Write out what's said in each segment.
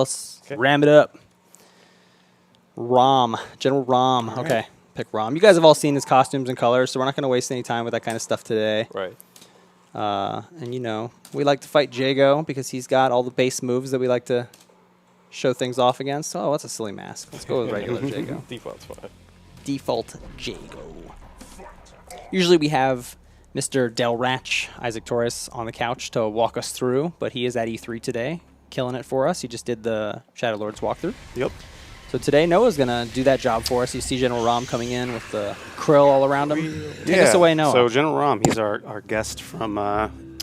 Let's ram it up. Raam. General Raam. Okay, pick Raam. You guys have all seen his costumes and colors, so we're not going to waste any time with that kind of stuff today. Right. And, you know, we like to fight Jago because he's got all the base moves that we like to show things off against. Oh, that's a silly mask. Let's go with regular Jago. Default's fine. Default Jago. Usually we have Mr. Del Ratch, Isaac Torres, on the couch to walk us through, but he is at E3 today, killing it for us. He just did the Shadow Lords walkthrough. Yep. So today Noah's going to do that job for us. You see General Raam coming in with the Krill all around him. Take us away, Noah. So General Raam, he's our guest from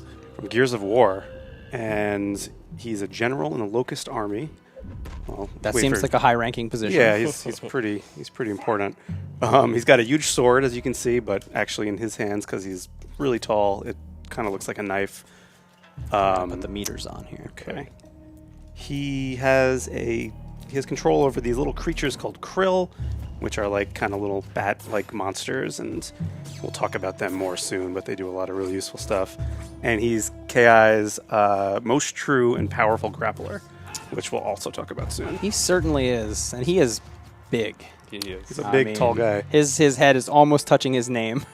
Gears of War, and he's a general in the Locust Army. Well, that seems like a high-ranking position. Yeah, he's pretty important. He's got a huge sword, as you can see, but actually in his hands, because he's really tall, it kind of looks like a knife. Put the meters on here. Okay. He has control over these little creatures called Krill, which are like kind of little bat-like monsters, and we'll talk about them more soon, but they do a lot of really useful stuff. And he's KI's most true and powerful grappler, which we'll also talk about soon. He certainly is, and he is big. He is. He's a big, tall guy. His head is almost touching his name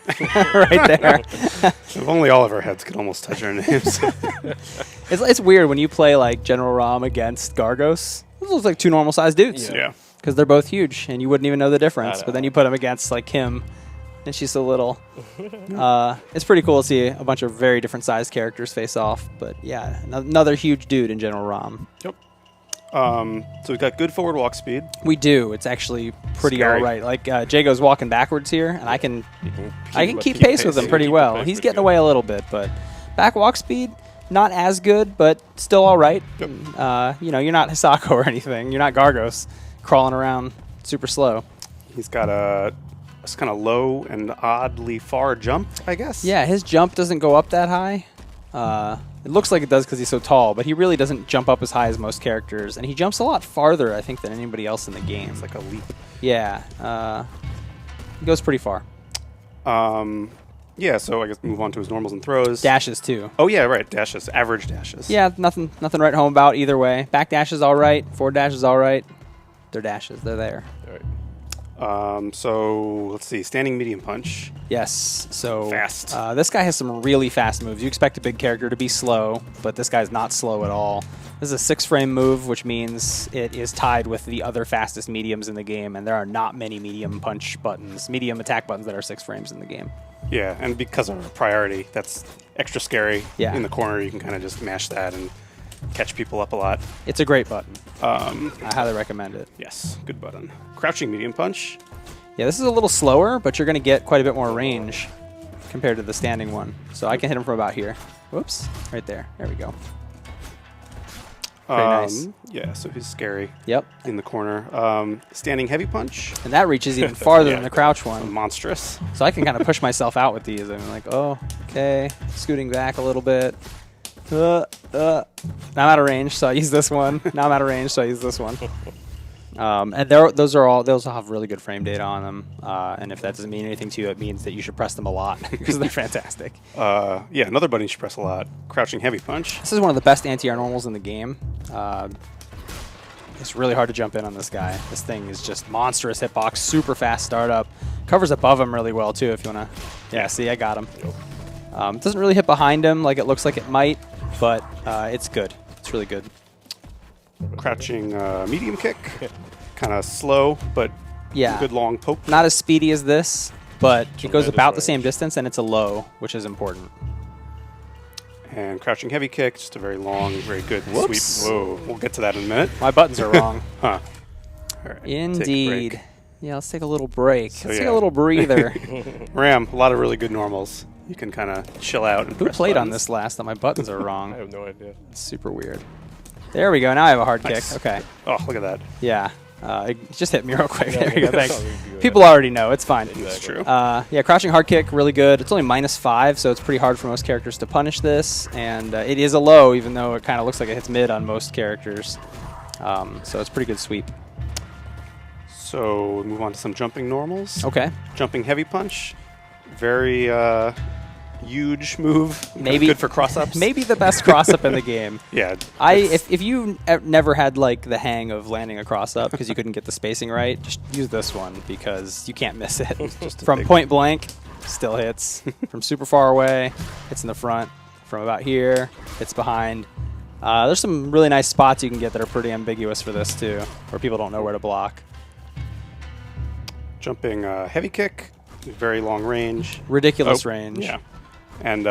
right there. If only all of our heads could almost touch our names. It's weird when you play like General Raam against Gargos. Those look like two normal-sized dudes. Yeah. Because they're both huge, and you wouldn't even know the difference. But then you put him against like him, and she's so little. It's pretty cool to see a bunch of very different sized characters face off. But yeah, another huge dude in General Raam. Yep. So we've got good forward walk speed. We do. It's actually pretty all right. Like Jago's walking backwards here, and I can keep pace with him pretty well. He's getting away a little bit, but back walk speed, not as good, but still all right. Yep. You know, you're not Hisako or anything. You're not Gargos crawling around super slow. He's got a kind of low and oddly far jump, I guess. Yeah, his jump doesn't go up that high. It looks like it does because he's so tall, but he really doesn't jump up as high as most characters, and he jumps a lot farther, I think, than anybody else in the game. It's like a leap. Yeah, he goes pretty far. Yeah, so I guess move on to his normals and throws. Dashes too. Oh yeah, right. Dashes, average dashes. Yeah, nothing to write home about either way. Back dash is all right. Forward dash is all right. They're dashes. They're there. All right. So let's see. Standing medium punch. Yes. So fast. This guy has some really fast moves. You expect a big character to be slow, but this guy's not slow at all. This is a 6-frame move, which means it is tied with the other fastest mediums in the game, and there are not many medium punch buttons, medium attack buttons that are 6 frames in the game. Yeah, and because of our priority, that's extra scary. Yeah. In the corner, you can kind of just mash that and catch people up a lot. It's a great button. I highly recommend it. Yes, good button. Crouching medium punch. Yeah, this is a little slower, but you're going to get quite a bit more range compared to the standing one. So I can hit him from about here. Whoops. Right there. There we go. Very nice. Yeah, so he's scary. Yep. In the corner. Standing heavy punch. And that reaches even farther than the crouch one. Monstrous. So I can kind of push myself out with these. I'm like, oh, okay. Scooting back a little bit. Now I'm out of range, so I use this one. Now I'm out of range, so I use this one. And those all have really good frame data on them. And if that doesn't mean anything to you, it means that you should press them a lot because they're fantastic. Yeah, another button you should press a lot. Crouching heavy punch. This is one of the best anti-air normals in the game. It's really hard to jump in on this guy. This thing is just monstrous hitbox, super fast startup. Covers above him really well too if you want to. Yeah, see, I got him. It doesn't really hit behind him like it looks like it might, but it's good. It's really good. Crouching medium kick. Kind of slow, but good long poke. Not as speedy as this, but it goes about the same distance, and it's a low, which is important. And crouching heavy kick, just a very long, very good sweep. Whoa, we'll get to that in a minute. My buttons are wrong. Huh. All right, indeed. Yeah, let's take a little break. Let's take a little breather. Ram, a lot of really good normals. You can kind of chill out. And Who played on this last that my buttons are wrong? I have no idea. It's super weird. There we go. Now I have a hard kick. Okay. Oh, look at that. Yeah. Just hit me real quick. There you go. Thanks. People already know. It's fine. That's true. Yeah, crouching hard kick, really good. It's only -5, so it's pretty hard for most characters to punish this. And it is a low, even though it kind of looks like it hits mid on most characters. So it's a pretty good sweep. So move on to some jumping normals. Okay. Jumping heavy punch. Very huge move. Maybe good for cross-ups. Maybe the best cross-up in the game. Yeah. If you never had like the hang of landing a cross-up because you couldn't get the spacing right, just use this one because you can't miss it. From point blank, still hits. From super far away, hits in the front. From about here, hits behind. There's some really nice spots you can get that are pretty ambiguous for this too, where people don't know where to block. Jumping heavy kick, very long range. Ridiculous range. Yeah. And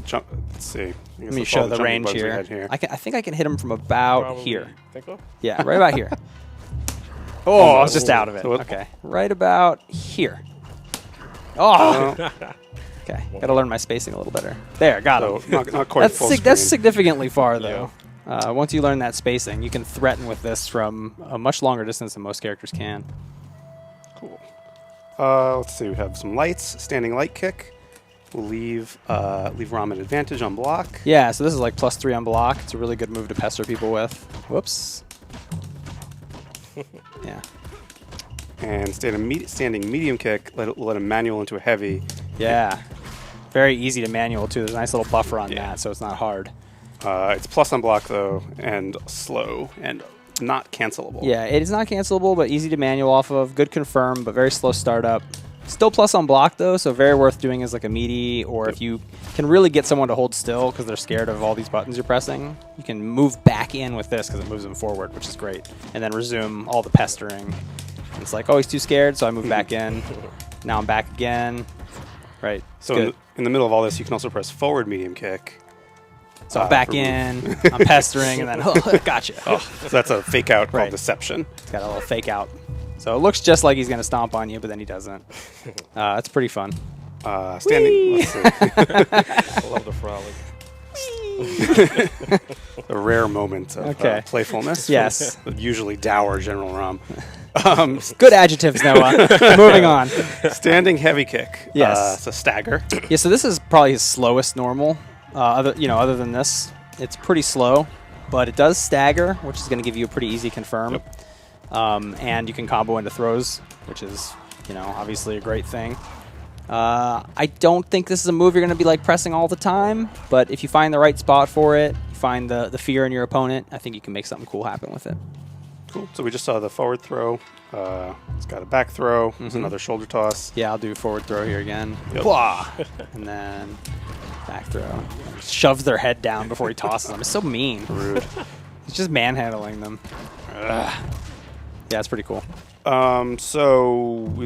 jump. Let's see. Let me show the range here. I think I can hit him from about here. Think so? Yeah, right about here. Oh, I was just out of it. So Okay, right about here. Oh. Okay, gotta learn my spacing a little better. There, got him. Not quite full screen. That's significantly far though. Once you learn that spacing, you can threaten with this from a much longer distance than most characters can. Cool. Let's see. We have some lights. Standing light kick. We'll leave Raam an advantage on block. Yeah, so this is like +3 on block. It's a really good move to pester people with. Whoops. Yeah. And standing medium kick. Let him manual into a heavy. Yeah. Very easy to manual too. There's a nice little buffer on that, so it's not hard. It's plus on block though, and slow and not cancelable. Yeah, it is not cancelable, but easy to manual off of. Good confirm, but very slow startup. Still plus on block though, so very worth doing as like a meaty, or if you can really get someone to hold still because they're scared of all these buttons you're pressing, you can move back in with this because it moves them forward, which is great, and then resume all the pestering. And it's like, oh, he's too scared, so I move back in. Now I'm back again. Right. So in the middle of all this, you can also press forward medium kick. So I'm back in, I'm pestering, and then, oh, gotcha. So that's a fake out called Deception. It's got a little fake out. So it looks just like he's going to stomp on you, but then he doesn't. It's pretty fun. Standing. Let's see. I love the frolic. A rare moment of playfulness. Yes. Usually dour General Raam. Good adjectives, Noah. Moving on. Standing heavy kick. Yes. It's a stagger. Yeah, so this is probably his slowest normal. Other than this, it's pretty slow, but it does stagger, which is going to give you a pretty easy confirm. Yep. And you can combo into throws, which is, obviously a great thing. I don't think this is a move you're going to be like pressing all the time, but if you find the right spot for it, you find the fear in your opponent, I think you can make something cool happen with it. Cool. So we just saw the forward throw. It's got a back throw. There's another shoulder toss. Yeah, I'll do forward throw here again. Yep. And then back throw. Shoves their head down before he tosses them. It's so mean. Rude. He's just manhandling them. Yeah, it's pretty cool.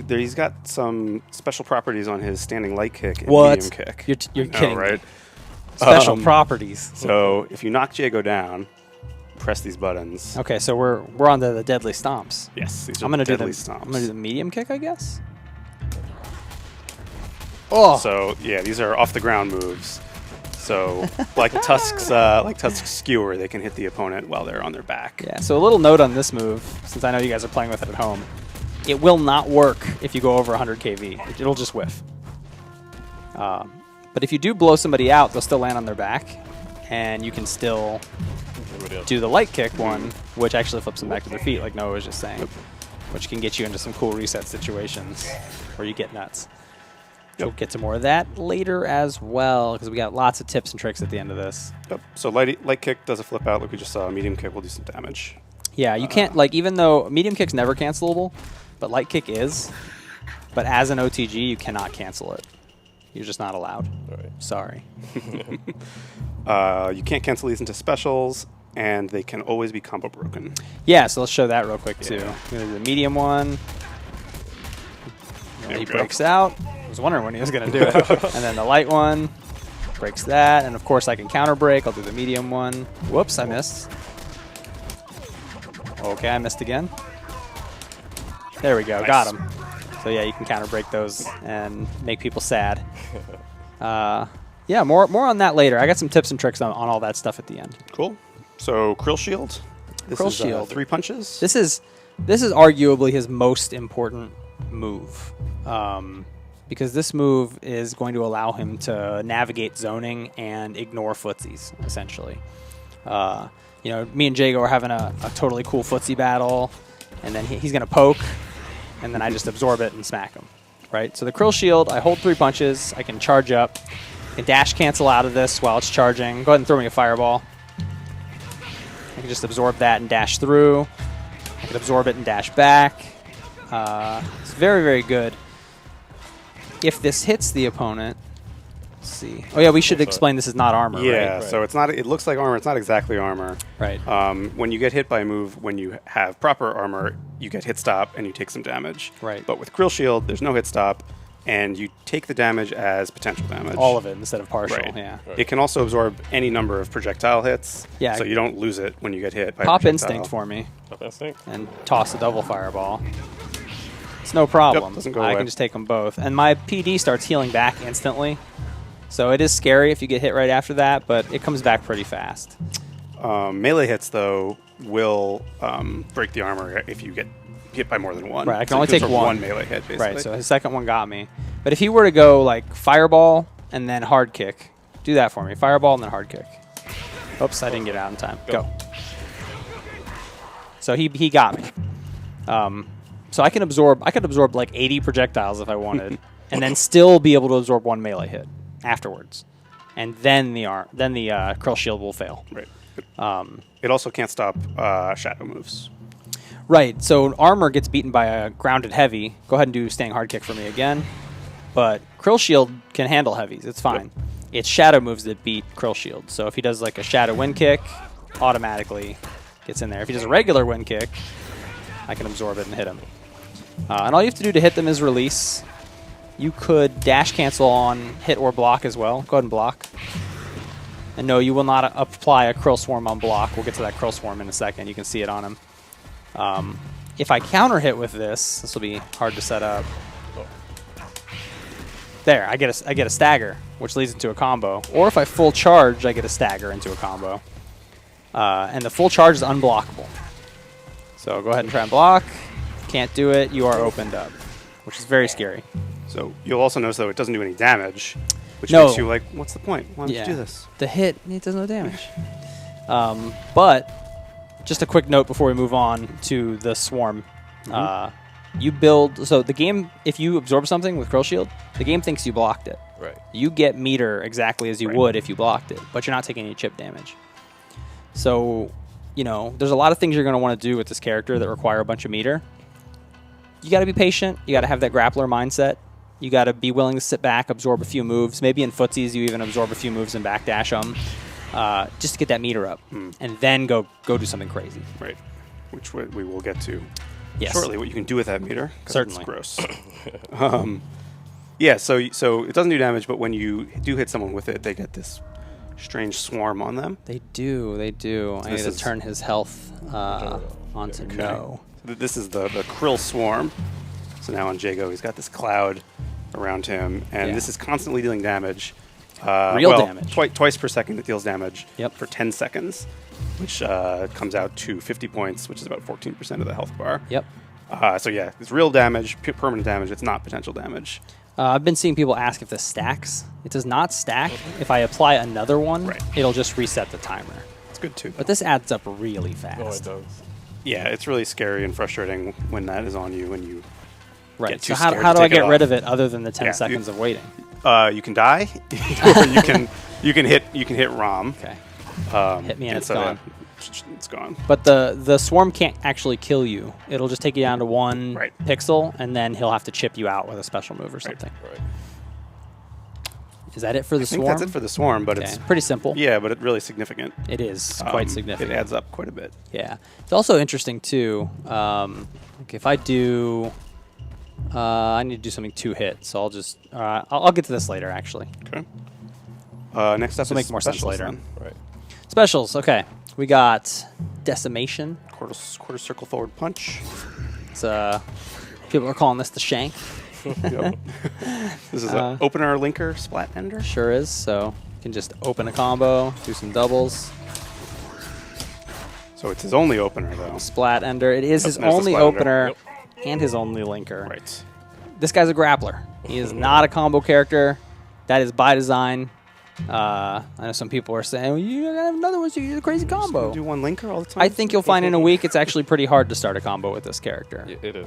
He's got some special properties on his standing light kick and What? medium kick. You're kidding, right? Special properties. So if you knock Jago down, press these buttons. Okay, so we're on to the deadly stomps. Yes, these are I'm gonna do deadly the stomps. I'm gonna do the medium kick, I guess. Oh, So yeah, these are off the ground moves. So like Tusk's skewer, they can hit the opponent while they're on their back. yeah. So a little note on this move, since I know you guys are playing with it at home, it will not work if you go over 100 kV. It'll just whiff. But if you do blow somebody out, they'll still land on their back, and you can still do the light kick one, which actually flips them back to their feet, like Noah was just saying, which can get you into some cool reset situations where you get nuts. We'll get to more of that later as well, because we got lots of tips and tricks at the end of this. Yep. So light kick does a flip out like we just saw. Medium kick will do some damage. Yeah, you can't, even though medium kick's never cancelable, but light kick is, but as an OTG, you cannot cancel it. You're just not allowed. Right. Sorry. You can't cancel these into specials, and they can always be combo broken. Yeah, so let's show that real quick, too. I'm going to do the medium one. There He we go. breaks out. I was wondering when he was going to do it. And then the light one breaks that. And, of course, I can counter break. I'll do the medium one. Whoops, I missed. Okay, I missed again. There we go. Nice. Got him. So, yeah, you can counter break those and make people sad. Yeah, more on that later. I got some tips and tricks on all that stuff at the end. Cool. So Krill Shield. This Krill is Shield. 3 punches. This is arguably his most important move, because this move is going to allow him to navigate zoning and ignore footsies, essentially. Me and Jago are having a totally cool footsie battle, and then he's going to poke, and then I just absorb it and smack him. Right? So the Krill Shield, I hold 3 punches, I can charge up, I can dash cancel out of this while it's charging. Go ahead and throw me a fireball. I can just absorb that and dash through. I can absorb it and dash back. It's very, very good. If this hits the opponent, let's see. Oh yeah, we should explain this is not armor, Yeah, right? so it's not. It looks like armor. It's not exactly armor. Right. When you get hit by a move, when you have proper armor, you get hit stop and you take some damage. Right. But with Krill Shield, there's no hit stop, and you take the damage as potential damage. All of it instead of partial. Right. Yeah. It can also absorb any number of projectile hits. Yeah. So you don't lose it when you get hit by a Pop projectile. instinct for me Pop instinct. and toss a double fireball. It's no problem. Yep, doesn't go I away. can just take them both, and my PD starts healing back instantly. So it is scary if you get hit right after that, but it comes back pretty fast. Melee hits, though, will break the armor if you get hit by more than one. Right, I can So only you can take absorb one. melee hit, basically. Right, so his second one got me. But if he were to go like fireball and then hard kick, do that for me. Fireball and then hard kick. Oops, I didn't get out in time. Go. So he got me. So I can absorb like 80 projectiles if I wanted, and then still be able to absorb one melee hit afterwards, and then the Krill Shield will fail. Right. It also can't stop shadow moves. Right. So armor gets beaten by a grounded heavy. Go ahead and do staying hard kick for me again. But Krill Shield can handle heavies. It's fine. Yep. It's shadow moves that beat Krill Shield. So if he does like a shadow wind kick, automatically gets in there. If he does a regular wind kick, I can absorb it and hit him. And all you have to do to hit them is release. You could dash cancel on hit or block as well. Go ahead and block. And no, you will not apply a Krill Swarm on block. We'll get to that Krill Swarm in a second. You can see it on him. If I counter hit with this will be hard to set up. There, I get a stagger, which leads into a combo. Or if I full charge, I get a stagger into a combo. And the full charge is unblockable. So go ahead and try and block. Can't do it, you are opened up, which is very scary. So you'll also notice, though, it doesn't do any damage, which No. makes you like, what's the point? Why don't you do this? The hit, it does no damage. But just a quick note before we move on to the swarm. You build, so the game, if you absorb something with Krill Shield, the game thinks you blocked it. Right. You get meter exactly as you Right. would if you blocked it, but you're not taking any chip damage. So, you know, there's a lot of things you're going to want to do with this character that require a bunch of meter. You got to be patient. You got to have that grappler mindset. You got to be willing to sit back, absorb a few moves. Maybe in footsies, you even absorb a few moves and backdash them, just to get that meter up, and then go do something crazy. Right. Which we will get to Yes. shortly, what you can do with that meter. 'Cause Certainly. It's gross. Yeah, so it doesn't do damage, but when you do hit someone with it, they get this strange swarm on them. They do. They do. I need this to is- turn his health onto Okay. no. So this is the Krill Swarm. So now on Jago, he's got this cloud around him, and Yeah. this is constantly dealing damage. Real damage. Twice per second it deals damage Yep. for 10 seconds, which comes out to 50 points, which is about 14% of the health bar. Yep. So yeah, it's real damage, permanent damage. It's not potential damage. I've been seeing people ask if this stacks. It does not stack. If I apply another one, Right. it'll just reset the timer. It's good too. But this adds up really Oh, it fast. does. Yeah, it's really scary and frustrating when that is on you and you Right. get So too how scared do to I take it get rid off. of it other than the 10 Yeah, seconds of waiting? You can die, or you can hit Raam. Okay. Hit me and it's so gone. It's gone. But the swarm can't actually kill you. It'll just take you down to one Right. pixel, and then he'll have to chip you out with a special move or something. Right. Is that it for the I think swarm? that's it for the swarm, but Okay. it's Pretty simple. yeah, but it's really significant. It is quite significant. It adds up quite a bit. Yeah. It's also interesting, too. Okay, if I do... I need to do something 2-hit, so I'll just... I'll get to this later, actually. Okay. Next up will is make more sense specials later. then. Right. Specials, okay. We got Decimation. Quarter circle forward punch. It's, people are calling this the shank. Yep. This is an opener linker splat ender. Sure is. So you can just open a combo, do some doubles. So it's his only opener though. Splat ender. It is his there's the only splat ender. opener Yep. and his only linker. Right. This guy's a grappler. He is not a combo character. That is by design. I know some people are saying, well, you gotta have another one so you do a crazy combo. Do one linker all the time. I think you'll find in a week it's actually pretty hard to start a combo with this character. It is.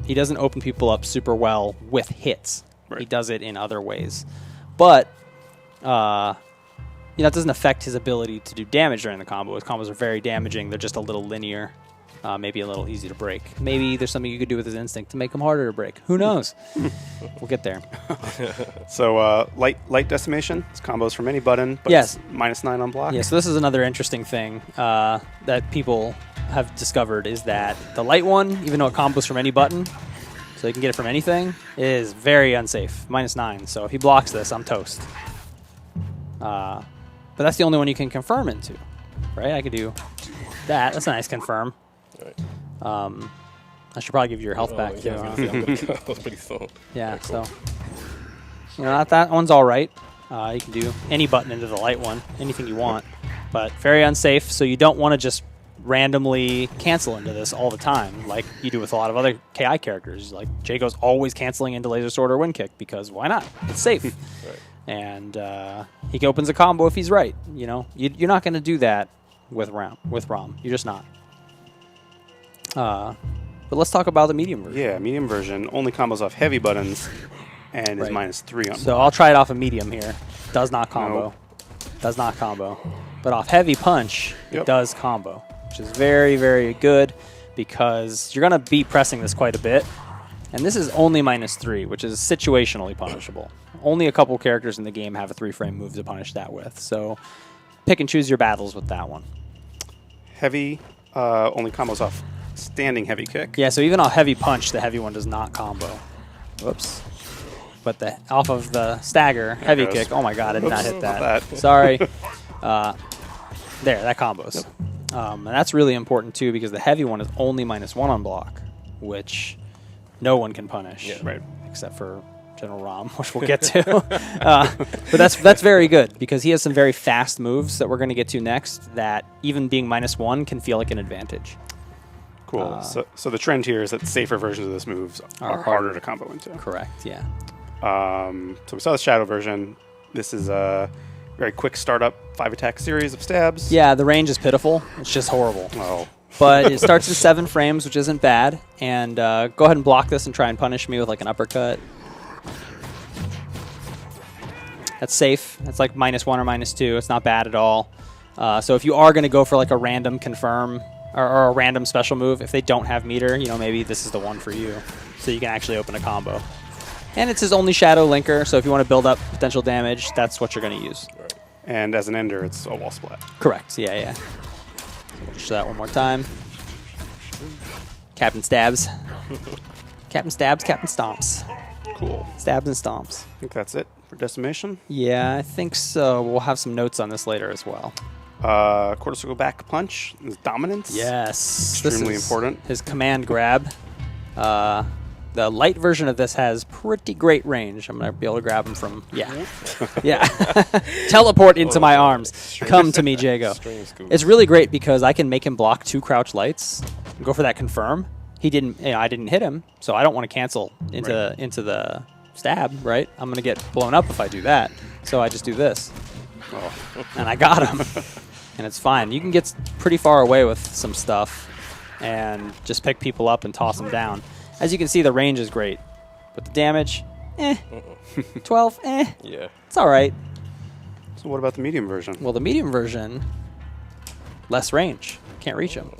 He doesn't open people up super well with hits. Right. He does it in other ways. But you know, it doesn't affect his ability to do damage during the combo. His combos are very damaging. They're just a little linear, maybe a little easy to break. Maybe there's something you could do with his instinct to make him harder to break. Who knows? We'll get there. So light decimation. It's combos from any button, but Yes. it's -9 on block. Yeah, so this is another interesting thing that people have discovered is that the light one, even though it combos from any button, so you can get it from anything, is very unsafe. -9. So if he blocks this, I'm toast. But that's the only one you can confirm into, right? I could do that. That's a nice confirm. Right. I should probably give you your health back, too. Yeah, I was gonna say, that was pretty soon. Yeah, Okay, cool. so you know that one's all right. You can do any button into the light one, anything you want, but very unsafe. So you don't want to just randomly cancel into this all the time, like you do with a lot of other KI characters. Like Jago's always canceling into Laser Sword or Wind Kick because why not? It's safe, Right. and he opens a combo if he's right. You know, you're not going to do that with Raam. You're just not. But let's talk about the medium version. Yeah, medium version only combos off heavy buttons and is Right. -3 on So I'll try it off a medium here. Does not combo. No. Does not combo. But off heavy punch, it Yep. does combo, which is very, very good because you're going to be pressing this quite a bit. And this is only -3, which is situationally punishable. Only a couple characters in the game have a 3-frame move to punish that with. So pick and choose your battles with that one. Heavy only combos off standing heavy kick. Yeah, so even off heavy punch, the heavy one does not combo. Whoops. But off of the stagger, heavy goes. kick, oh my god, I did not Oops, hit that. not that. Sorry. There, that combos. And that's really important too because the heavy one is only -1 on block, which no one can punish. Yeah. Right. Except for General Raam, which we'll get to. But that's very good because he has some very fast moves that we're going to get to next that even being -1 can feel like an advantage. Cool. So the trend here is that safer versions of this moves are harder to combo into. Correct, yeah. So we saw the shadow version. This is a very quick startup 5-attack series of stabs. Yeah, the range is pitiful. It's just horrible. Oh. But it starts in 7 frames, which isn't bad. And go ahead and block this and try and punish me with like an uppercut. That's safe. That's like -1 or -2. It's not bad at all. So if you are going to go for like a random confirm or a random special move, if they don't have meter, you know, maybe this is the one for you. So you can actually open a combo. And it's his only shadow linker, so if you want to build up potential damage, that's what you're going to use. Right. And as an ender, it's a wall splat. Correct, yeah. So we'll just do that one more time. Captain stabs. Captain stabs, Captain stomps. Cool. Stabs and stomps. I think that's it for decimation. Yeah, I think so. We'll have some notes on this later as well. Quarter circle back punch is dominance. Yes. Extremely this is important. His command grab. The light version of this has pretty great range. I'm going to be able to grab him from, yeah. Teleport into my arms. Come to me, Jago. Extreme scoop. It's really great because I can make him block 2 crouch lights and go for that confirm. He didn't, I didn't hit him, so I don't want to cancel into the stab, right? I'm going to get blown up if I do that. So I just do this. Oh. And I got him. And it's fine. You can get pretty far away with some stuff and just pick people up and toss them down. As you can see, the range is great. But the damage, 12, Yeah. it's all right. So what about the medium version? Well, the medium version, less range. Can't reach him.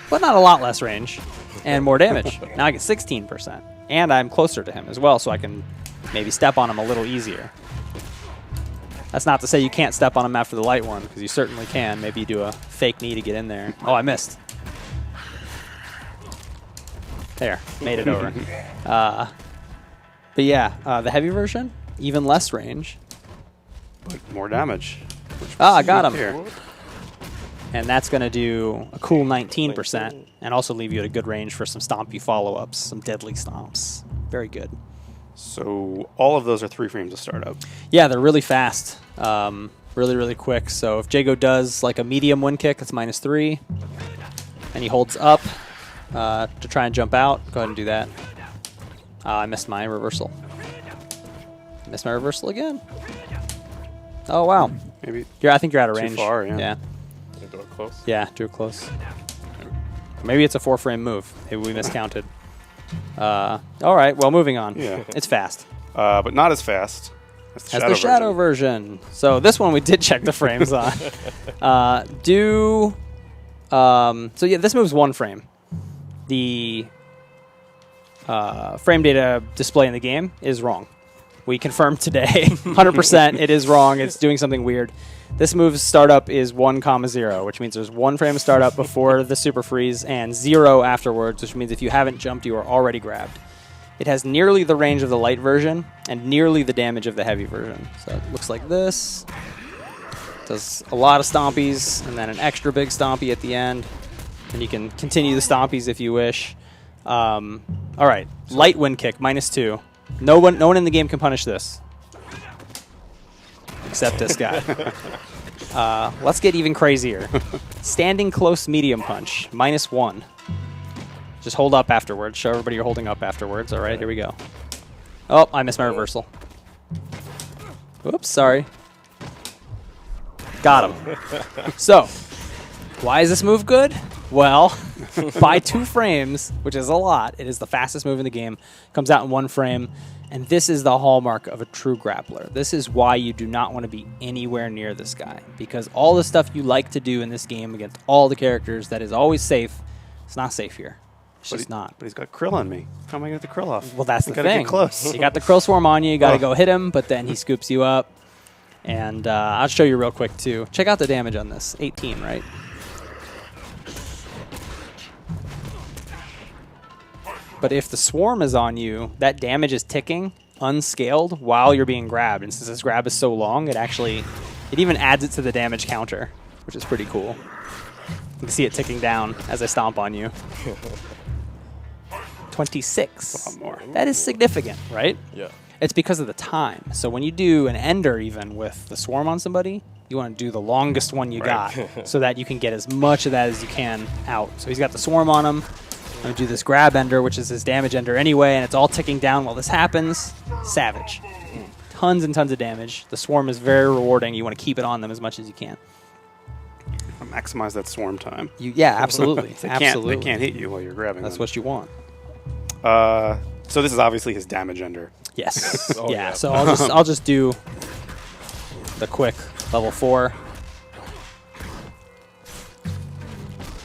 But not a lot less range and more damage. Now I get 16%. And I'm closer to him as well, so I can maybe step on him a little easier. That's not to say you can't step on him after the light one, because you certainly can. Maybe you do a fake knee to get in there. Oh, I missed. There, made it over. But yeah, the heavy version, even less range. But more damage. I got him. Here. And that's going to do a cool 19% and also leave you at a good range for some stompy follow-ups, some deadly stomps. Very good. So all of those are 3 frames of startup. Yeah, they're really fast. Really, really quick. So if Jago does like a medium wind kick, it's -3. And he holds up to try and jump out. Go ahead and do that. I missed my reversal. Missed my reversal again. Oh, wow. Maybe I think you're out of Too range. far, yeah. You do it close. Yeah, do it close. Maybe it's a 4-frame move. Maybe we miscounted. All right, well, moving on. Yeah. It's fast. but not as fast That's Has the shadow version. So this one we did check the frames on. So yeah, this moves 1 frame. The frame data display in the game is wrong. We confirmed today, 100% it is wrong. It's doing something weird. This move's startup is 1,0, which means there's 1 frame of startup before the super freeze and 0 afterwards, which means if you haven't jumped, you are already grabbed. It has nearly the range of the light version and nearly the damage of the heavy version. So it looks like this. Does a lot of stompies and then an extra big stompy at the end. And you can continue the stompies if you wish. All right, light wind kick, -2. No one in the game can punish this. Except this guy. Let's get even crazier. Standing close medium punch, -1. Just hold up afterwards. Show everybody you're holding up afterwards. All right, here we go. Oh, I missed my reversal. Oops, sorry. Got him. So, why is this move good? Well, by 2 frames, which is a lot, it is the fastest move in the game. Comes out in 1 frame, and this is the hallmark of a true grappler. This is why you do not want to be anywhere near this guy, because all the stuff you like to do in this game against all the characters that is always safe, it's not safe here. It's just not. But he's got Krill on me. How am I going to get the Krill off? Well, that's the gotta thing. Get close. You got the Krill Storm on you. You got to go hit him, but then he scoops you up. And I'll show you real quick, too. Check out the damage on this. 18, right? But if the swarm is on you, that damage is ticking unscaled while you're being grabbed. And since this grab is so long, it even adds it to the damage counter, which is pretty cool. You can see it ticking down as I stomp on you. 26. A lot more. That is significant, right? Yeah. It's because of the time. So when you do an ender even with the swarm on somebody, you want to do the longest one you got so that you can get as much of that as you can out. So he's got the swarm on him. I'm going to do this grab ender, which is his damage ender anyway, and it's all ticking down while this happens. Savage. Tons and tons of damage. The swarm is very rewarding. You want to keep it on them as much as you can. Maximize that swarm time. Yeah, absolutely. They can't hit you while you're grabbing That's them. what you want. So this is obviously his damage ender. Yes. Oh, yeah. yeah. So I'll just do the quick level 4.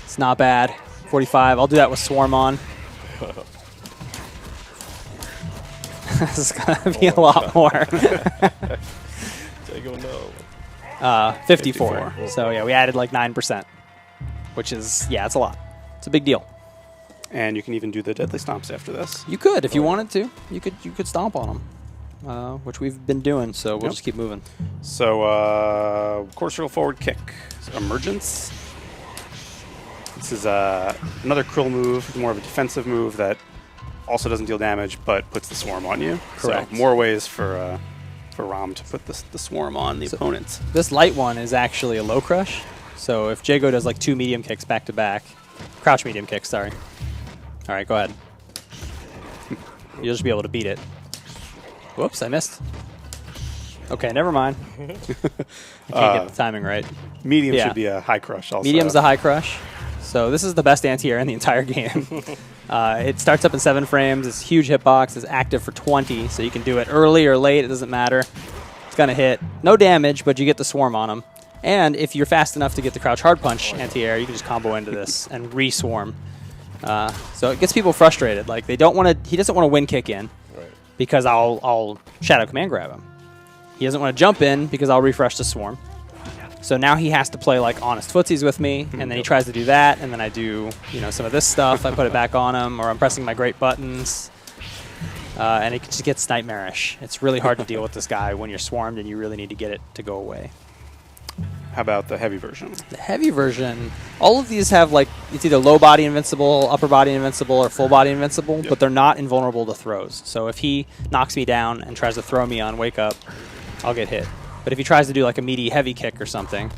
It's not bad. 45. I'll do that with swarm on. This is gonna be a lot more. Take him no. 54. So yeah, we added like 9%, which is it's a lot. It's a big deal. And you can even do the deadly stomps after this. You could if you wanted to. You could stomp on them, which we've been doing. So we'll just keep moving. So course roll forward kick, so Emergence. This is another Krill move, more of a defensive move that also doesn't deal damage but puts the swarm on you. Correct. So more ways for Raam to put the swarm on the opponents. This light one is actually a low crush. So if Jago does like 2 medium kicks back to back, crouch medium kicks, sorry. All right, go ahead. You'll just be able to beat it. Whoops, I missed. Okay, never mind. I can't get the timing right. Medium Yeah. should be a high crush also. Medium's the high crush. So this is the best anti-air in the entire game. It starts up in 7 frames. It's huge hitbox. It's active for 20, so you can do it early or late. It doesn't matter. It's going to hit. No damage, but you get the swarm on him. And if you're fast enough to get the crouch hard punch anti-air, you can just combo into this and re-swarm. So it gets people frustrated. Like he doesn't want to wind kick in because I'll shadow command grab him. He doesn't want to jump in because I'll refresh the swarm. So now he has to play like honest footsies with me, and then he tries to do that, and then I do some of this stuff. I put it back on him, or I'm pressing my great buttons, and it just gets nightmarish. It's really hard to deal with this guy when you're swarmed, and you really need to get it to go away. How about the heavy version? The heavy version, all of these have like it's either low body invincible, upper body invincible, or full body invincible, but they're not invulnerable to throws. So if he knocks me down and tries to throw me on wake up, I'll get hit. But if he tries to do like a meaty heavy kick or something,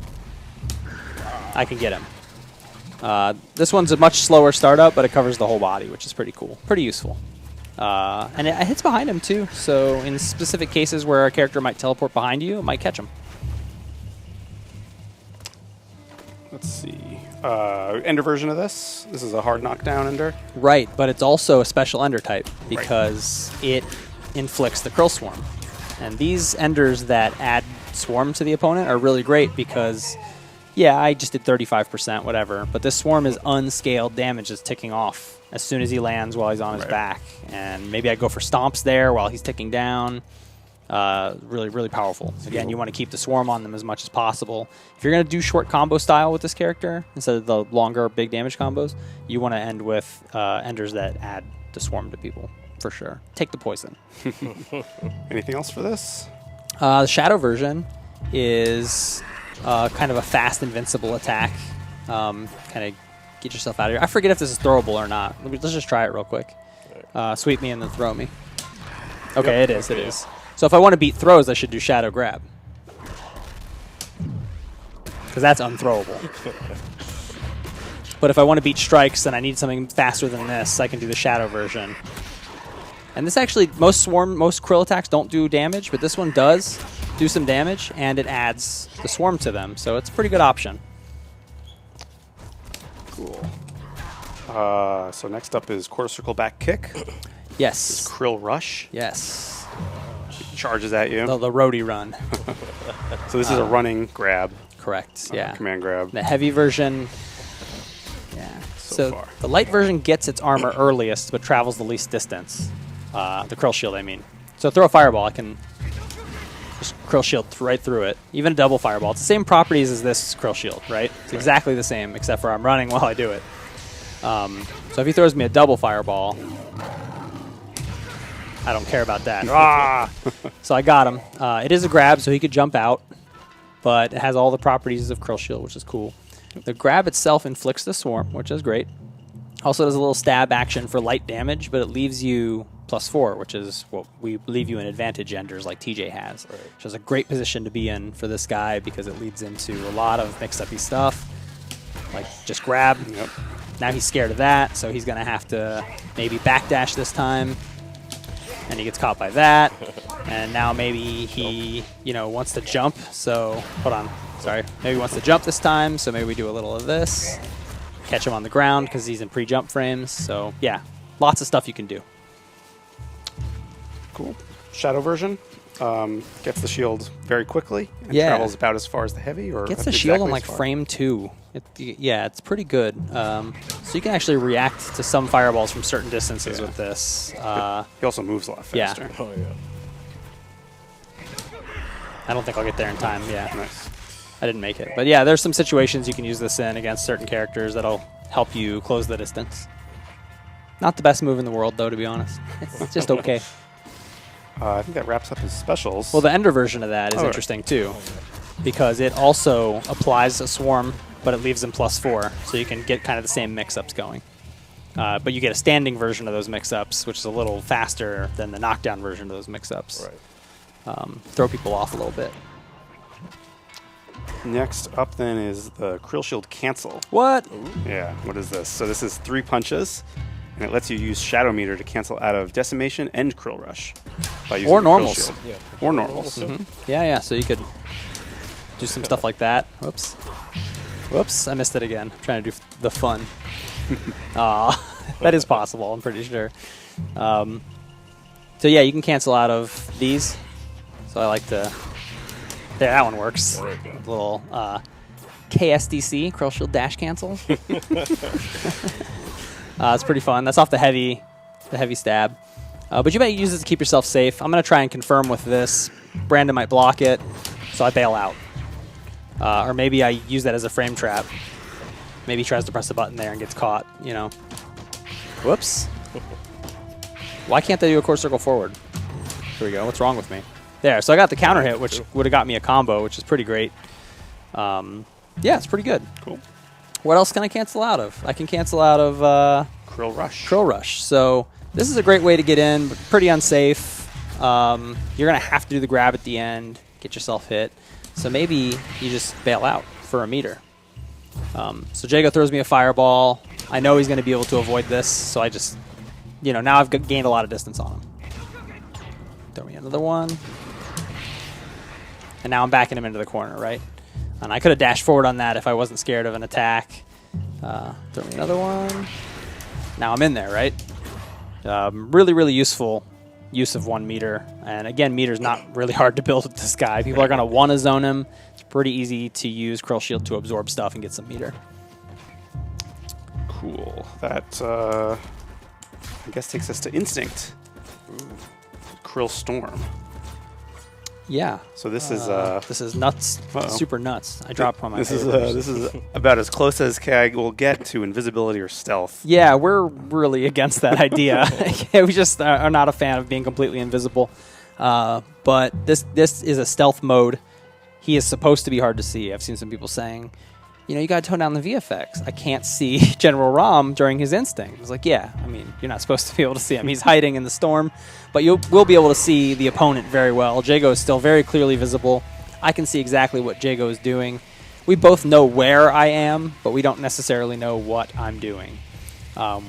I can get him. This one's a much slower startup, but it covers the whole body, which is pretty cool, pretty useful. And it hits behind him too, so in specific cases where a character might teleport behind you, it might catch him. Let's see. Ender version of this. This is a hard knockdown ender. Right, but it's also a special ender type because it inflicts the Krill Storm. And these enders that add swarm to the opponent are really great because, yeah, I just did 35%, whatever. But this swarm is unscaled damage that's ticking off as soon as he lands while he's on his back. And maybe I go for stomps there while he's ticking down. Really, really powerful. Again, you want to keep the swarm on them as much as possible. If you're going to do short combo style with this character, instead of the longer big damage combos, you want to end with enders that add the swarm to people, for sure. Take the poison. Anything else for this? The shadow version is kind of a fast invincible attack. Kind of get yourself out of here. I forget if this is throwable or not. Let's just try it real quick. Sweep me and then throw me. Okay, Yep. it is. It is. So if I want to beat throws, I should do shadow grab. Because that's unthrowable. But if I want to beat strikes and I need something faster than this, I can do the shadow version. And this actually, most Krill attacks don't do damage, but this one does do some damage, and it adds the swarm to them. So it's a pretty good option. Cool. So next up is quarter circle back kick. Yes. Krill Rush. Yes. Charges at you. The roadie run. So this is a running grab. Correct. Yeah. Command grab. The heavy version. Yeah. So far. The light version gets its armor earliest, but travels the least distance. The Krill Shield, I mean. So throw a fireball, I can just Krill Shield right through it. Even a double fireball. It's the same properties as this Krill Shield, right? It's exactly the same, except for I'm running while I do it. So if he throws me a double fireball, I don't care about that. So I got him. It is a grab, so he could jump out, but it has all the properties of Krill Shield, which is cool. The grab itself inflicts the swarm, which is great. Also does a little stab action for light damage, but it leaves you +4, which is what we leave you in advantage enders like TJ has. Right. Which is a great position to be in for this guy because it leads into a lot of mix-up-y stuff. Like just grab. Yep. Now he's scared of that, so he's going to have to maybe backdash this time. And he gets caught by that. And now maybe he, wants to jump. So, hold on. Sorry. Maybe he wants to jump this time, so maybe we do a little of this. Catch him on the ground because he's in pre-jump frames. So, yeah, lots of stuff you can do. Cool. Shadow version. Gets the shield very quickly and Yeah. travels about as far as the heavy. Or Gets the exactly shield on as like far? frame 2. Yeah, it's pretty good. So you can actually react to some fireballs from certain distances with this. He also moves a lot Yeah. faster. Oh, yeah. I don't think I'll get there in time. Yeah, Nice. I didn't make it. But yeah, there's some situations you can use this in against certain characters that'll help you close the distance. Not the best move in the world, though, to be honest. It's just okay. I think that wraps up his specials. Well, the Ender version of that is Oh, interesting, too, because it also applies a swarm, but it leaves them +4, so you can get kind of the same mix-ups going. But you get a standing version of those mix-ups, which is a little faster than the knockdown version of those mix-ups. Right. Throw people off a little bit. Next up then is the Krill Shield Cancel. What? Yeah, what is this? So this is 3 punches, and it lets you use Shadow Meter to cancel out of Decimation and Krill Rush. By using Or the Krill normals. Shield. Yeah. Or normals. Yeah, so you could do some stuff like that. Whoops. Whoops, I missed it again. I'm trying to do the fun. That is possible, I'm pretty sure. So yeah, you can cancel out of these. So I like to... There, that one works. There we go. Little KSDC, Krill Shield Dash Cancel. It's pretty fun. That's off the heavy stab. But you might use this to keep yourself safe. I'm going to try and confirm with this. Brandon might block it, so I bail out. Or maybe I use that as a frame trap. Maybe he tries to press a button there and gets caught, Whoops. Why can't I do a quarter circle forward? Here we go. What's wrong with me? There. So I got the counter hit, which would have got me a combo, which is pretty great. Yeah, it's pretty good. Cool. What else can I cancel out of? I can cancel out of Krill Rush. Krill Rush. So this is a great way to get in, but pretty unsafe. You're going to have to do the grab at the end, get yourself hit. So maybe you just bail out for a meter. So Jago throws me a fireball. I know he's going to be able to avoid this, so I just, now I've gained a lot of distance on him. Throw me another one. And now I'm backing him into the corner, right? And I could have dashed forward on that if I wasn't scared of an attack. Throw me another one. Now I'm in there, right? Really, really useful use of 1 meter. And again, meter's not really hard to build with this guy. People are going to want to zone him. It's pretty easy to use Krill Shield to absorb stuff and get some meter. Cool. That, I guess, takes us to Instinct. Ooh. Krill Storm. Yeah. So this is nuts. Super nuts. I dropped one of my favorites. This is about as close as KAG will get to invisibility or stealth. Yeah, we're really against that idea. We just are not a fan of being completely invisible. But this is a stealth mode. He is supposed to be hard to see. I've seen some people saying, you know, you got to tone down the VFX. I can't see General Raam during his instinct. I was like, yeah, I mean, you're not supposed to be able to see him. He's hiding in the storm, but you will be able to see the opponent very well. Jago is still very clearly visible. I can see exactly what Jago is doing. We both know where I am, but we don't necessarily know what I'm doing,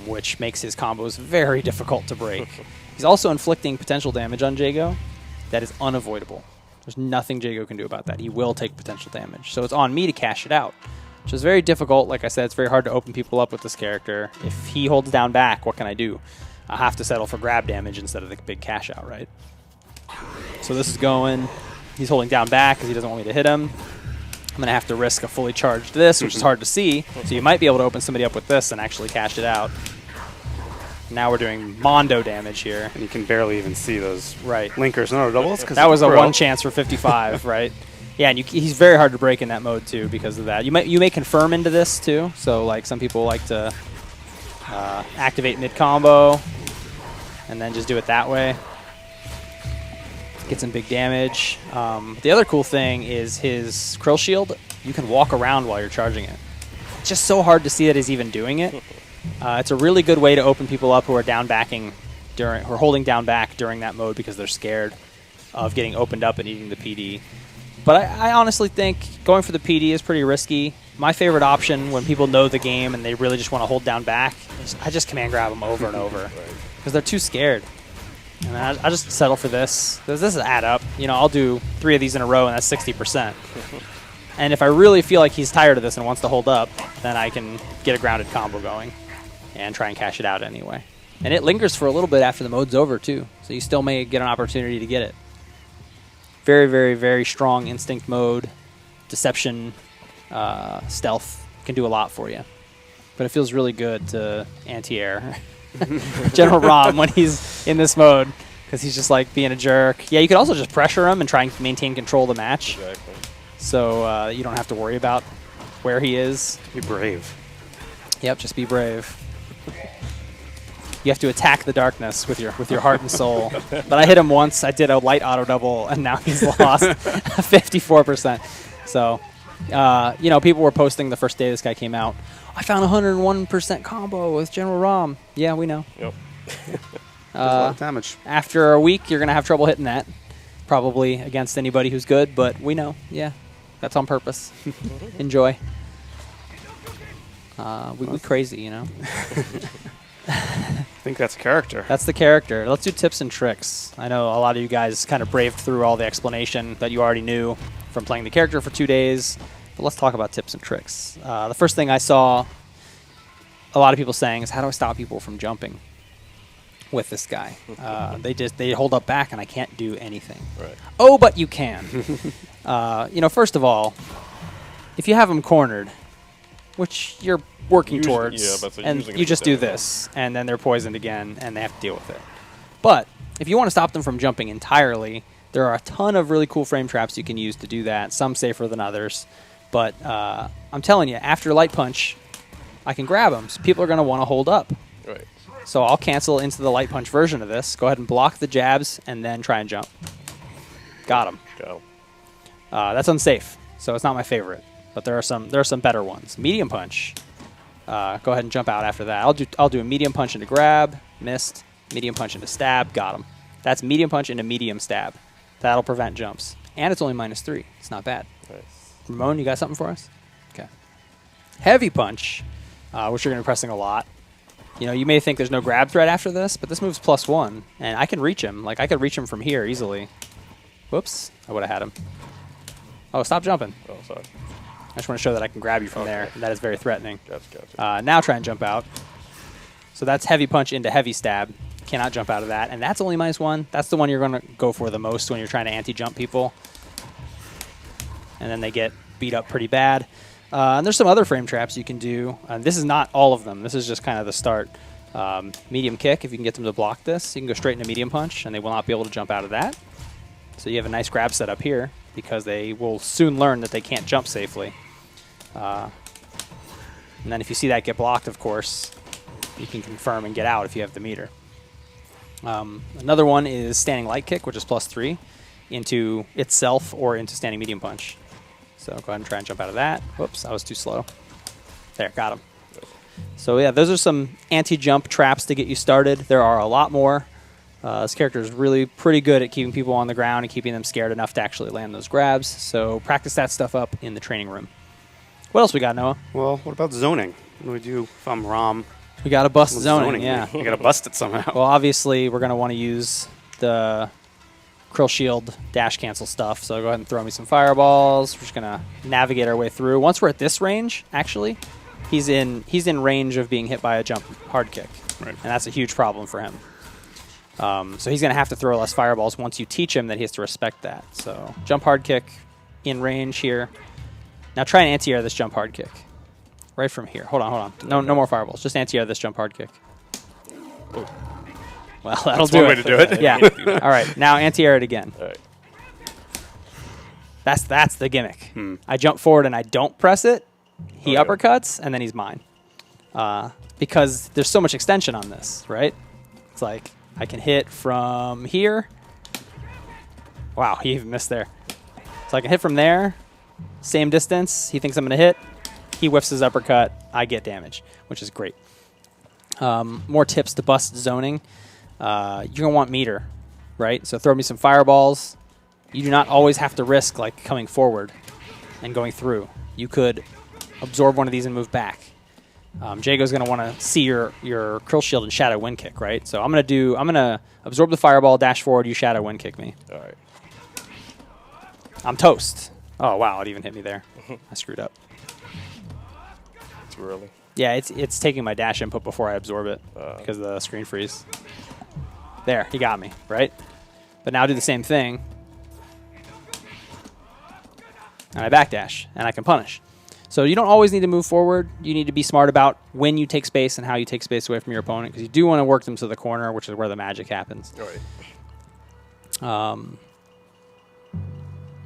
which makes his combos very difficult to break. He's also inflicting potential damage on Jago that is unavoidable. There's nothing Jago can do about that. He will take potential damage. So it's on me to cash it out, which is very difficult. Like I said, it's very hard to open people up with this character. If he holds down back, what can I do? I have to settle for grab damage instead of the big cash out, right? So this is going. He's holding down back because he doesn't want me to hit him. I'm going to have to risk a fully charged this, which is hard to see. So you might be able to open somebody up with this and actually cash it out. Now we're doing Mondo damage here. And you can barely even see those right linkers. No doubles. That was a 1 chance for 55, right? Yeah, and he's very hard to break in that mode too because of that. You may confirm into this too. So like some people like to activate mid combo and then just do it that way. Get some big damage. The other cool thing is his Krill Shield. You can walk around while you're charging it. It's just so hard to see that he's even doing it. It's a really good way to open people up who are down backing or holding down back during that mode because they're scared of getting opened up and eating the PD. But I honestly think going for the PD is pretty risky. My favorite option when people know the game and they really just want to hold down back is I just command grab them over and over because they're too scared. And I just settle for this. This is add up. You know, I'll do 3 of these in a row and that's 60%. And if I really feel like he's tired of this and wants to hold up, then I can get a grounded combo going and try and cash it out anyway. And it lingers for a little bit after the mode's over too, so you still may get an opportunity to get it. Very, very, very strong instinct mode. Deception, stealth can do a lot for you. But it feels really good to anti-air General Raam when he's in this mode because he's just like being a jerk. Yeah, you could also just pressure him and try and maintain control of the match. Exactly. So you don't have to worry about where he is. Be brave. Yep, just be brave. You have to attack the darkness with your heart and soul. But I hit him once. I did a light auto double, and now he's lost 54%. So, you know, people were posting the first day this guy came out. I found 101% combo with General Raam. Yeah, we know. Yep. A lot of damage. After a week, you're gonna have trouble hitting that, probably against anybody who's good. But we know. Yeah, that's on purpose. Enjoy. We crazy, you know. I think that's a character. That's the character. Let's do tips and tricks. I know a lot of you guys kind of braved through all the explanation that you already knew from playing the character for 2 days. But let's talk about tips and tricks. The first thing I saw a lot of people saying is, how do I stop people from jumping with this guy? They hold up back and I can't do anything. Right. Oh, but you can. You know, first of all, if you have them cornered, which you're working towards, and you just do this, and then they're poisoned again, and they have to deal with it. But if you want to stop them from jumping entirely, there are a ton of really cool frame traps you can use to do that, some safer than others. But I'm telling you, after Light Punch, I can grab them, so people are going to want to hold up. Right. So I'll cancel into the Light Punch version of this, go ahead and block the jabs, and then try and jump. Got him. Go. That's unsafe, so it's not my favorite. But there are some better ones. Medium punch. Go ahead and jump out after that. I'll do a medium punch into grab, missed. Medium punch into stab, got him. That's medium punch into medium stab. That'll prevent jumps, and it's only -3. It's not bad. Nice. Ramon, you got something for us? Okay. Heavy punch, which you're going to be pressing a lot. You know, you may think there's no grab threat after this, but this move's +1, and I can reach him. Like I could reach him from here easily. Whoops, I would have had him. Oh, stop jumping. Oh, sorry. I just want to show that I can grab you from there. And that is very threatening. Gotcha. Now try and jump out. So that's heavy punch into heavy stab. Cannot jump out of that. And that's only -1. That's the one you're going to go for the most when you're trying to anti-jump people. And then they get beat up pretty bad. And there's some other frame traps you can do. This is not all of them. This is just kind of the start. Medium kick, if you can get them to block this, you can go straight into medium punch, and they will not be able to jump out of that. So you have a nice grab setup here because they will soon learn that they can't jump safely. And then if you see that get blocked, of course, you can confirm and get out if you have the meter. Another one is standing light kick, which is +3 into itself or into standing medium punch. So go ahead and try and jump out of that. Whoops, I was too slow. There, got him. So yeah, those are some anti-jump traps to get you started. There are a lot more. This character is really pretty good at keeping people on the ground and keeping them scared enough to actually land those grabs. So practice that stuff up in the training room. What else we got, Noah? Well, what about zoning? What do we do if I'm Raam? We got to bust zoning, yeah. You got to bust it somehow. Well, obviously, we're going to want to use the Krill Shield dash cancel stuff. So go ahead and throw me some fireballs. We're just going to navigate our way through. Once we're at this range, actually, he's in range of being hit by a jump hard kick. Right. And that's a huge problem for him. So he's going to have to throw less fireballs once you teach him that he has to respect that. So jump hard kick in range here. Now try and anti-air this jump hard kick. Right from here. Hold on. No more fireballs. Just anti-air this jump hard kick. Ooh. Well, that'll That's do one it. way to do it. Yeah. All right. Now anti-air it again. All right. That's the gimmick. I jump forward and I don't press it. He Okay. uppercuts, and then he's mine. Because there's so much extension on this, right? It's like I can hit from here. Wow, he even missed there. So I can hit from there. Same distance. He thinks I'm going to hit. He whiffs his uppercut. I get damage, which is great. More tips to bust zoning. You're going to want meter, right? So throw me some fireballs. You do not always have to risk like coming forward and going through. You could absorb one of these and move back. Jago's going to want to see your Krill Shield and Shadow Wind Kick, right? So I'm going to absorb the fireball, dash forward, you Shadow Wind Kick me. All right. I'm toast. Oh wow, it even hit me there. I screwed up. Too early. Yeah, it's taking my dash input before I absorb it because of the screen freeze. There, he got me, right? But now do the same thing. And I backdash, and I can punish. So you don't always need to move forward. You need to be smart about when you take space and how you take space away from your opponent, because you do want to work them to the corner, which is where the magic happens. All right.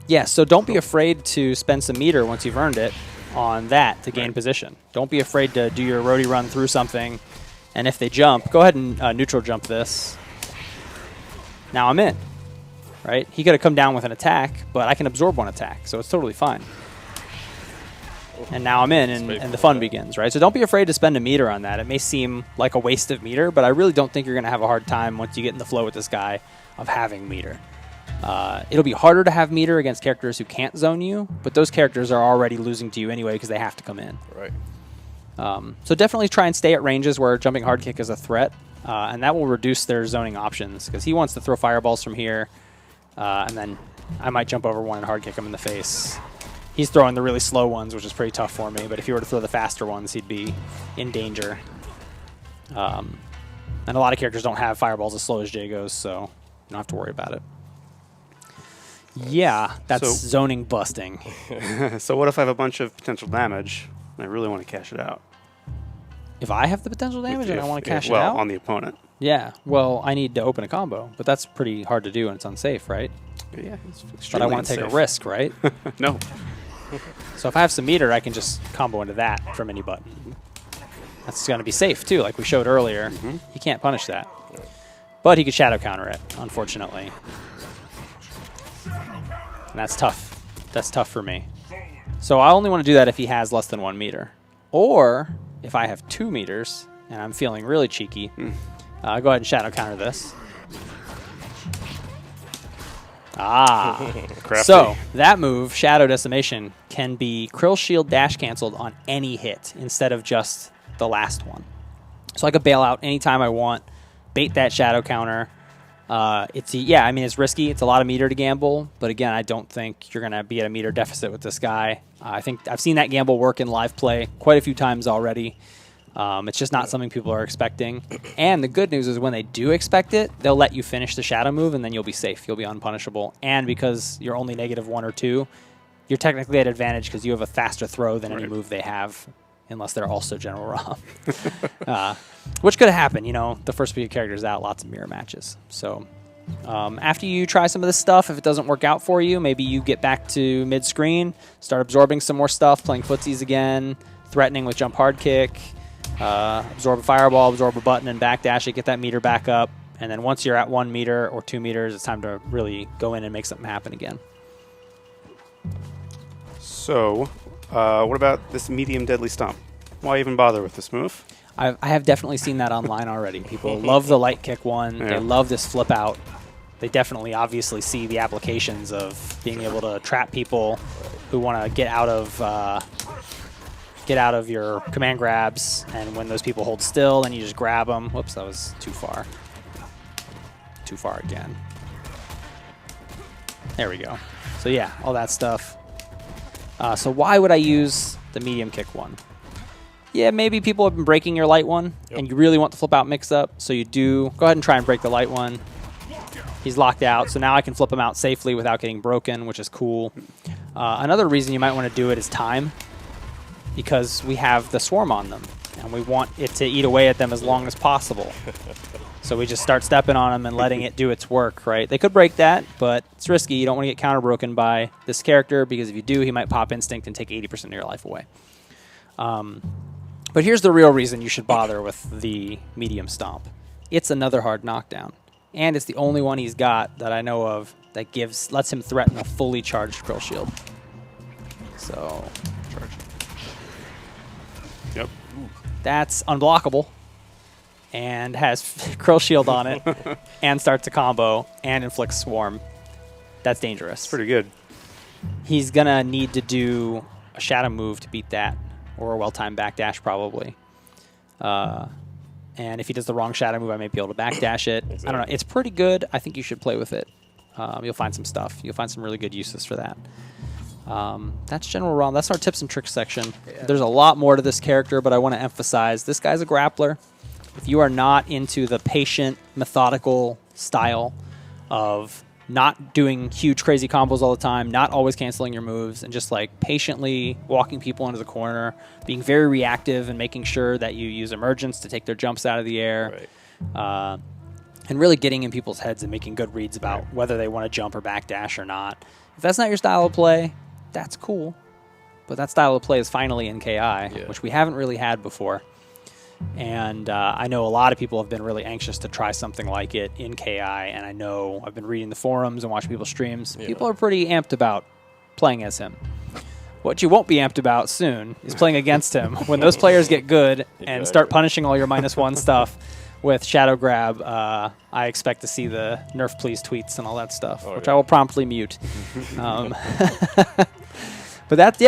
Yeah, so don't be afraid to spend some meter once you've earned it on that to gain position. Don't be afraid to do your roadie run through something, and if they jump, go ahead and neutral jump this. Now I'm in, right? He could have come down with an attack, but I can absorb one attack, so it's totally fine. And now I'm in, and the fun begins, right? So don't be afraid to spend a meter on that. It may seem like a waste of meter, but I really don't think you're going to have a hard time once you get in the flow with this guy of having meter. It'll be harder to have meter against characters who can't zone you, but those characters are already losing to you anyway because they have to come in. Right. So definitely try and stay at ranges where jumping hard kick is a threat, and that will reduce their zoning options because he wants to throw fireballs from here, and then I might jump over one and hard kick him in the face. He's throwing the really slow ones, which is pretty tough for me, but if he were to throw the faster ones, he'd be in danger. And a lot of characters don't have fireballs as slow as Jago's, so you don't have to worry about it. Yeah, that's So- zoning busting. So what if I have a bunch of potential damage and I really want to cash it out? If I have the potential damage and I want to cash it well, out? on the opponent. Yeah, well, I need to open a combo, but that's pretty hard to do and it's unsafe, right? Yeah, it's But I extremely want to take a unsafe. risk, right? No. So if I have some meter, I can just combo into that from any button. That's going to be safe, too, like we showed earlier. He can't punish that. But he could shadow counter it, unfortunately. And that's tough. That's tough for me. So I only want to do that if he has less than 1 meter. Or if I have 2 meters and I'm feeling really cheeky, go ahead and shadow counter this. Crafty. So that move, Shadow Decimation, can be Krill Shield dash canceled on any hit instead of just the last one. So I could bail out anytime I want, bait that Shadow counter. It's risky. It's a lot of meter to gamble, but again, I don't think you're going to be at a meter deficit with this guy. I think I've seen that gamble work in live play quite a few times already. It's just not something people are expecting. And the good news is when they do expect it, they'll let you finish the shadow move, and then you'll be safe. You'll be unpunishable. And because you're only -1 or 2, you're technically at advantage because you have a faster throw than any move they have, unless they're also General Raam. Which could happen. You know, the first few characters out, lots of mirror matches. So after you try some of this stuff, if it doesn't work out for you, maybe you get back to mid-screen, start absorbing some more stuff, playing footsies again, threatening with jump hard kick, absorb a fireball, absorb a button, and backdash it, get that meter back up. And then once you're at 1 meter or 2 meters, it's time to really go in and make something happen again. So, what about this medium deadly stomp? Why even bother with this move? I have definitely seen that online already. People love the light kick one. Yeah. They love this flip out. They definitely obviously see the applications of being able to trap people who want to get out of your command grabs, and when those people hold still, then you just grab them. Whoops, that was too far. Too far again. There we go. So yeah, all that stuff. So why would I use the medium kick one? Yeah, maybe people have been breaking your light one, and you really want the flip out mix up, so you do. Go ahead and try and break the light one. He's locked out, so now I can flip him out safely without getting broken, which is cool. Another reason you might want to do it is time, because we have the swarm on them, and we want it to eat away at them as long as possible. So we just start stepping on them and letting it do its work, right? They could break that, but it's risky. You don't want to get counter-broken by this character, because if you do, he might pop instinct and take 80% of your life away. But here's the real reason you should bother with the medium stomp. It's another hard knockdown, and it's the only one he's got that I know of that lets him threaten a fully charged Krill Shield. So Charge. Yep. that's unblockable, and has Krill Shield on it, and starts a combo, and inflicts Swarm. That's dangerous. Pretty good. He's going to need to do a shadow move to beat that, or a well-timed backdash probably. And if he does the wrong shadow move, I may be able to backdash it. Exactly. I don't know. It's pretty good. I think you should play with it. You'll find some stuff. You'll find some really good uses for that. That's General Raam. That's our tips and tricks section. Yeah. There's a lot more to this character, but I want to emphasize this guy's a grappler. If you are not into the patient, methodical style of not doing huge, crazy combos all the time, not always canceling your moves, and just like patiently walking people into the corner, being very reactive and making sure that you use Emergence to take their jumps out of the air, Right. And really getting in people's heads and making good reads about whether they want to jump or backdash or not. If that's not your style of play, that's cool. But that style of play is finally in KI, which we haven't really had before. And I know a lot of people have been really anxious to try something like it in KI, and I know I've been reading the forums and watching people's streams. Yeah. People are pretty amped about playing as him. What you won't be amped about soon is playing against him. When those players get good and start punishing all your -1 stuff with Shadow Grab, I expect to see the Nerf Please tweets and all that stuff, which I will promptly mute. But that's